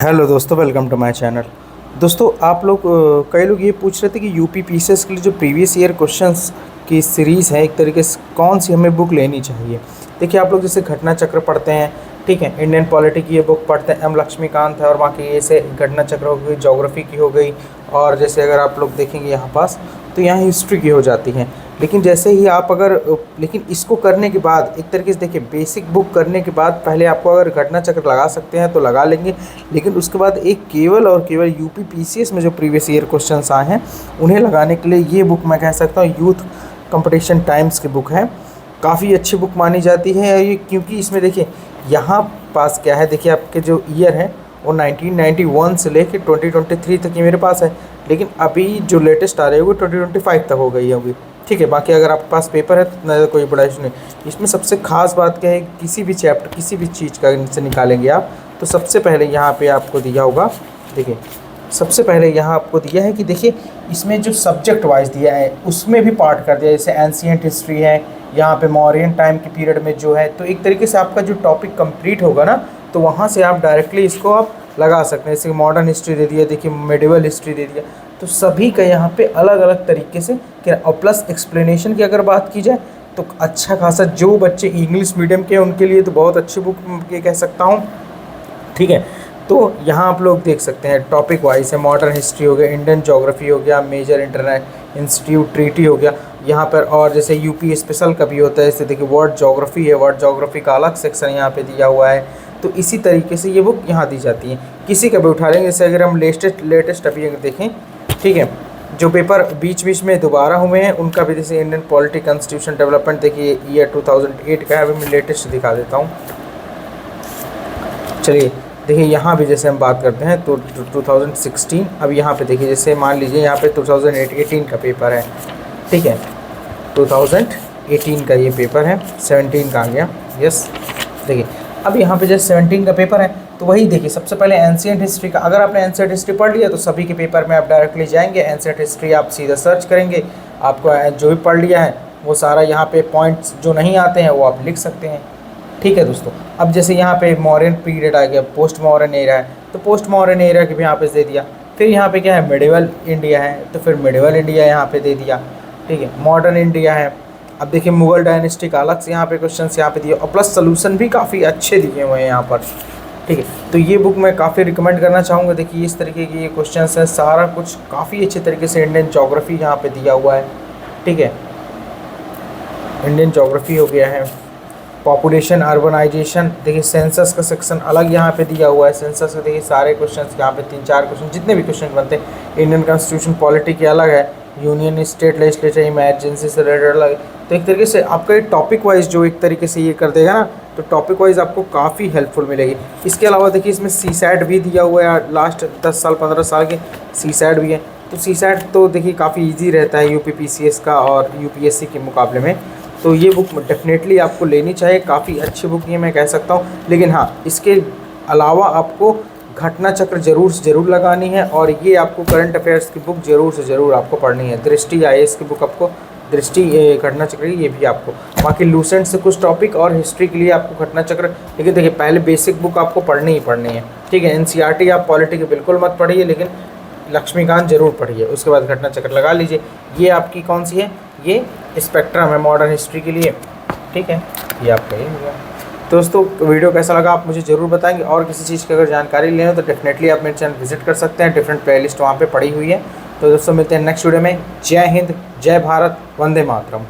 Hello दोस्तों, welcome to my channel. दोस्तों, आप लोग कई लोग ये पूछ रहे थे कि यूपी पीसीएस के लिए जो प्रीवियस ईयर क्वेश्चंस की सीरीज़ है, एक तरीके से कौन सी हमें बुक लेनी चाहिए। देखिए, आप लोग जैसे घटना चक्र पढ़ते हैं, ठीक है, इंडियन पॉलिटी की ये बुक पढ़ते हैं, एम लक्ष्मीकांत है, और बाकी ऐसे घटना चक्र हो गई, ज्योग्राफी की हो गई, और जैसे अगर आप लोग देखेंगे यहाँ पास तो यहाँ हिस्ट्री की हो जाती हैं। लेकिन जैसे ही आप अगर लेकिन इसको करने के बाद एक तरीके से देखिए, बेसिक बुक करने के बाद पहले आपको अगर घटना चक्र लगा सकते हैं तो लगा लेंगे, लेकिन उसके बाद एक केवल और केवल यूपी पीसीएस में जो प्रीवियस ईयर क्वेश्चंस आए हैं उन्हें लगाने के लिए ये बुक मैं कह सकता हूँ यूथ कंपटीशन टाइम्स की बुक है। काफ़ी अच्छी बुक मानी जाती है ये, क्योंकि इसमें देखिए यहाँ पास क्या है, देखिए आपके जो ईयर है वो 1991 से लेकर 2023 तक की मेरे पास है, लेकिन अभी जो लेटेस्ट आ रही होगी 2025 तक हो गई होगी, ठीक है। बाकी अगर आपके पास पेपर है तो इतना कोई बड़ा इशू नहीं। इसमें सबसे खास बात क्या है, किसी भी चैप्टर किसी भी चीज़ का से निकालेंगे आप तो सबसे पहले यहाँ पे आपको दिया होगा, देखिए सबसे पहले यहाँ आपको दिया है कि देखिए इसमें जो सब्जेक्ट वाइज दिया है उसमें भी पार्ट कर दिया, जैसे एंशिएंट हिस्ट्री है, यहाँ पे मौर्यन टाइम के पीरियड में जो है, तो एक तरीके से आपका जो टॉपिक कंप्लीट होगा ना तो वहाँ से आप डायरेक्टली इसको आप लगा सकते हैं। जैसे मॉडर्न हिस्ट्री दे दिया, देखिए मेडिवल हिस्ट्री दे दिया, तो सभी का यहाँ पे अलग अलग तरीके से क्या, और प्लस एक्सप्लेनेशन की अगर बात की जाए तो अच्छा खासा, जो बच्चे इंग्लिश मीडियम के हैं उनके लिए तो बहुत अच्छी बुक ये कह सकता हूँ, ठीक है। तो यहाँ आप लोग देख सकते हैं टॉपिक वाइज है, मॉडर्न हिस्ट्री हो गया, इंडियन ज्योग्राफी हो गया, मेजर इंटरनेट इंस्टीट्यूट ट्रीटी हो गया यहाँ पर, और जैसे यूपी स्पेशल का भी होता है, जैसे देखिए वर्ड ज्योग्राफी है, वर्ड ज्योग्राफी का अलग सेक्शन यहाँ पे दिया हुआ है। तो इसी तरीके से ये बुक यहाँ दी जाती है, किसी का भी उठा लेंगे। जैसे अगर हम लेटेस्ट अभी अगर देखें, ठीक है, जो पेपर बीच बीच में दोबारा हुए हैं उनका भी, जैसे इंडियन पॉलिटी कॉन्स्टिट्यूशन डेवलपमेंट, देखिए ईयर 2008 का है, अभी मैं लेटेस्ट दिखा देता हूँ। चलिए देखिए, यहाँ भी जैसे हम बात करते हैं तो 2016, अब यहाँ पे देखिए जैसे मान लीजिए यहाँ पे 2018 का पेपर है, ठीक है, 2018 का ये पेपर है, 17 का आ गया, यस। देखिए अब यहाँ पे जैसे 17 का पेपर है तो वही देखिए, सबसे पहले एंशिएंट हिस्ट्री का, अगर आपने एंशिएंट हिस्ट्री पढ़ लिया तो सभी के पेपर में आप डायरेक्टली जाएंगे, एंशिएंट हिस्ट्री आप सीधा सर्च करेंगे, आपको जो भी पढ़ लिया है वो सारा यहाँ पे पॉइंट्स जो नहीं आते हैं वो आप लिख सकते हैं, ठीक है दोस्तों। अब जैसे यहाँ पे मॉडर्न पीरियड आ गया, पोस्ट मॉडर्न एरा है, तो पोस्ट मॉडर्न एरा के भी यहाँ पे दे दिया। फिर यहाँ पे क्या है, मिडिवल इंडिया है, तो फिर मिडिवल इंडिया यहाँ पे दे दिया, ठीक है। मॉडर्न इंडिया है, अब देखिए मुगल डायनेस्टी का अलग से यहाँ पे क्वेश्चन यहाँ पे दिए, और प्लस सोल्यूशन भी काफ़ी अच्छे दिए हुए हैं यहाँ पर, ठीक है। तो ये बुक मैं काफ़ी रिकमेंड करना चाहूँगा। देखिए इस तरीके की ये क्वेश्चन है, सारा कुछ काफ़ी अच्छे तरीके से इंडियन ज्योग्राफी यहाँ पे दिया हुआ है, ठीक है, इंडियन ज्योग्राफी हो गया है, पॉपुलेशन अर्बनाइजेशन, देखिए सेंसस का सेक्शन अलग यहाँ पे दिया हुआ है, सेंसस के देखिए सारे क्वेश्चंस यहाँ पे 3-4 क्वेश्चन जितने भी क्वेश्चन बनते हैं, इंडियन कॉन्स्टिट्यूशन पॉलिटी के अलग है, यूनियन स्टेट लेजिस्लेचर इमरजेंसी से रिलेटेड अलग है। तो एक तरीके से आपका ये टॉपिक वाइज जो एक तरीके से ये कर देगा ना, तो टॉपिक वाइज आपको काफ़ी हेल्पफुल मिलेगी। इसके अलावा देखिए इसमें CSAT भी दिया हुआ है, लास्ट 10 साल 15 साल के CSAT भी है, तो CSAT तो देखिए काफ़ी ईजी रहता है यूपी पीसीएस का और यूपीएससी के मुकाबले में, तो ये बुक डेफिनेटली आपको लेनी चाहिए, काफ़ी अच्छी बुक ये मैं कह सकता हूँ। लेकिन हाँ, इसके अलावा आपको घटना चक्र ज़रूर से ज़रूर लगानी है, और ये आपको करंट अफेयर्स की बुक ज़रूर से ज़रूर आपको पढ़नी है। दृष्टि IAS की बुक आपको, दृष्टि घटना चक्र ये भी आपको, बाकी लूसेंट से कुछ टॉपिक और हिस्ट्री के लिए आपको घटना चक्र, लेकिन देखिए पहले बेसिक बुक आपको पढ़नी ही पढ़नी है, ठीक है। NCERT आप पॉलिटी के बिल्कुल मत पढ़िए, लेकिन लक्ष्मीकांत जरूर पढ़िए, उसके बाद घटना चक्र लगा लीजिए। ये आपकी कौन सी है, ये स्पेक्ट्रम है मॉडर्न हिस्ट्री के लिए, ठीक है, ये आपका ये हो गया। दोस्तों वीडियो कैसा लगा आप मुझे ज़रूर बताएंगे, और किसी चीज़ की अगर जानकारी लेना हो तो डेफिनेटली आप मेरे चैनल विजिट कर सकते हैं, डिफरेंट प्लेलिस्ट वहाँ पे पड़ी हुई है। तो दोस्तों मिलते हैं नेक्स्ट वीडियो में। जय हिंद, जय भारत, वंदे मातरम।